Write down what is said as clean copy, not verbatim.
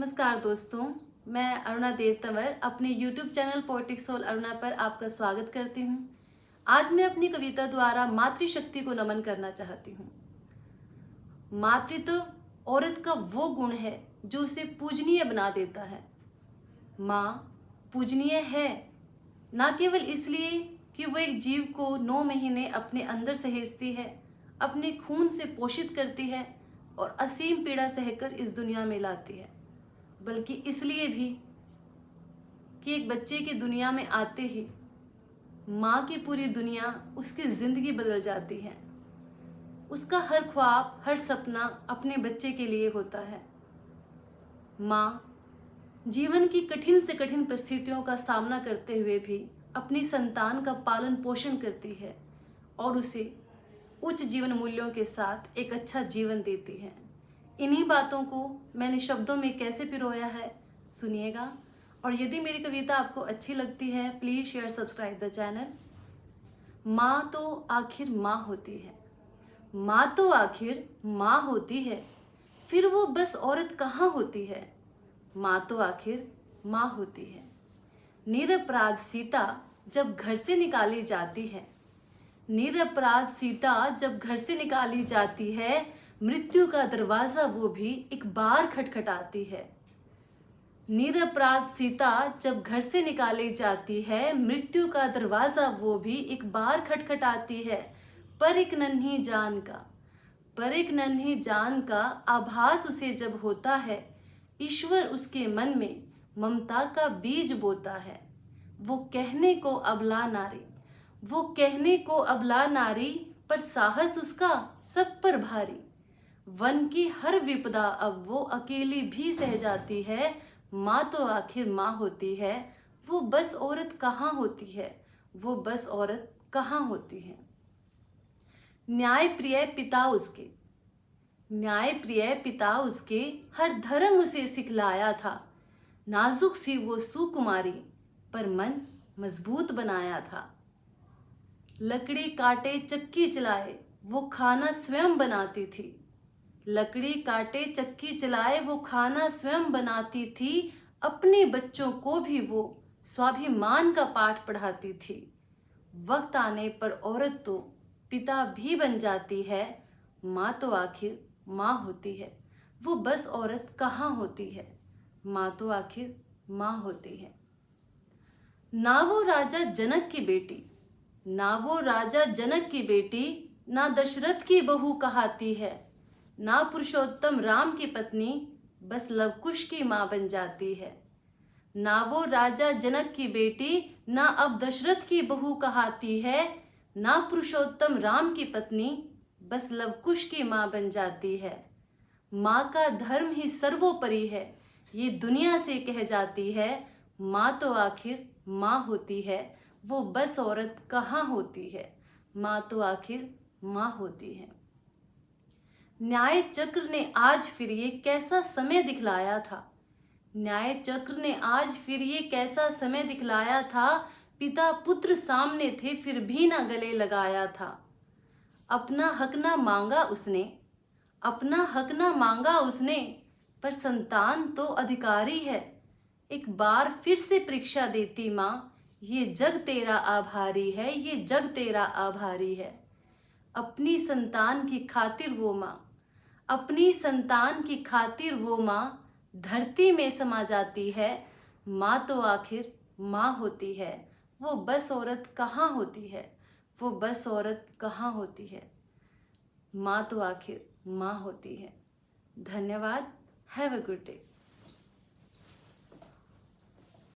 नमस्कार दोस्तों, मैं अरुणा देव तंवर अपने YouTube channel poetic soul Aruna पर आपका स्वागत करती हूँ। आज मैं अपनी कविता द्वारा मातृशक्ति को नमन करना चाहती हूँ। मातृत्व औरत का वो गुण है जो उसे पूजनीय बना देता है। माँ पूजनीय है न केवल इसलिए कि वो एक जीव को 9 महीने अपने अंदर सहेजती है, अपने खून से पोषित करती है और असीम पीड़ा सहकर इस दुनिया में लाती है, बल्कि इसलिए भी कि एक बच्चे की दुनिया में आते ही माँ की पूरी दुनिया उसकी ज़िंदगी बदल जाती है। उसका हर ख्वाब, हर सपना अपने बच्चे के लिए होता है। माँ जीवन की कठिन से कठिन परिस्थितियों का सामना करते हुए भी अपनी संतान का पालन पोषण करती है और उसे उच्च जीवन मूल्यों के साथ एक अच्छा जीवन देती है। इन्हीं बातों को मैंने शब्दों में कैसे पिरोया है, सुनिएगा। और यदि मेरी कविता आपको अच्छी लगती है, please share subscribe the channel. माँ तो आखिर माँ होती है, माँ तो आखिर माँ होती है, फिर वो बस औरत कहाँ होती है। माँ तो आखिर माँ होती है। निरपराध सीता जब घर से निकाली जाती है, निरपराध सीता जब घर से निकाली जाती है, मृत्यु का दरवाजा वो भी एक बार खटखटाती है। निरपराध सीता जब घर से निकाली जाती है, मृत्यु का दरवाजा वो भी एक बार खटखटाती है। पर एक नन्ही जान का आभास उसे जब होता है, ईश्वर उसके मन में ममता का बीज बोता है। वो कहने को अबला नारी, पर साहस उसका सब पर भारी। वन की हर विपदा अब वो अकेली भी सह जाती है। माँ तो आखिर माँ होती है, वो बस औरत कहाँ होती है, वो बस औरत कहाँ होती है। न्यायप्रिय पिता उसके हर धर्म उसे सिखलाया था। नाजुक सी वो सुकुमारी, पर मन मजबूत बनाया था। लकड़ी काटे चक्की चलाए वो खाना स्वयं बनाती थी। लकड़ी काटे चक्की चलाए वो खाना स्वयं बनाती थी। अपने बच्चों को भी वो स्वाभिमान का पाठ पढ़ाती थी। वक्त आने पर औरत तो पिता भी बन जाती है। माँ तो आखिर माँ होती है, वो बस औरत कहाँ होती है। माँ तो आखिर माँ होती है। ना वो राजा जनक की बेटी, ना दशरथ की बहू कहाती है। ना पुरुषोत्तम राम की पत्नी, बस लवकुश की माँ बन जाती है। ना वो राजा जनक की बेटी, ना अब दशरथ की बहू कहाती है। ना पुरुषोत्तम राम की पत्नी, बस लवकुश की माँ बन जाती है। माँ का धर्म ही सर्वोपरि है, ये दुनिया से कह जाती है। माँ तो आखिर माँ होती है, वो बस औरत कहाँ होती है। माँ तो आखिर माँ होती है। न्याय चक्र ने आज फिर ये कैसा समय दिखलाया था। न्याय चक्र ने आज फिर ये कैसा समय दिखलाया था। पिता पुत्र सामने थे फिर भी ना गले लगाया था। अपना हक ना मांगा उसने, पर संतान तो अधिकारी है। एक बार फिर से परीक्षा देती माँ, ये जग तेरा आभारी है, ये जग तेरा आभारी है। अपनी संतान की खातिर वो माँ धरती में समा जाती है। माँ तो आखिर माँ होती है, वो बस औरत कहाँ होती है, वो बस औरत कहाँ होती है। माँ तो आखिर माँ होती है। धन्यवाद। Have a good day.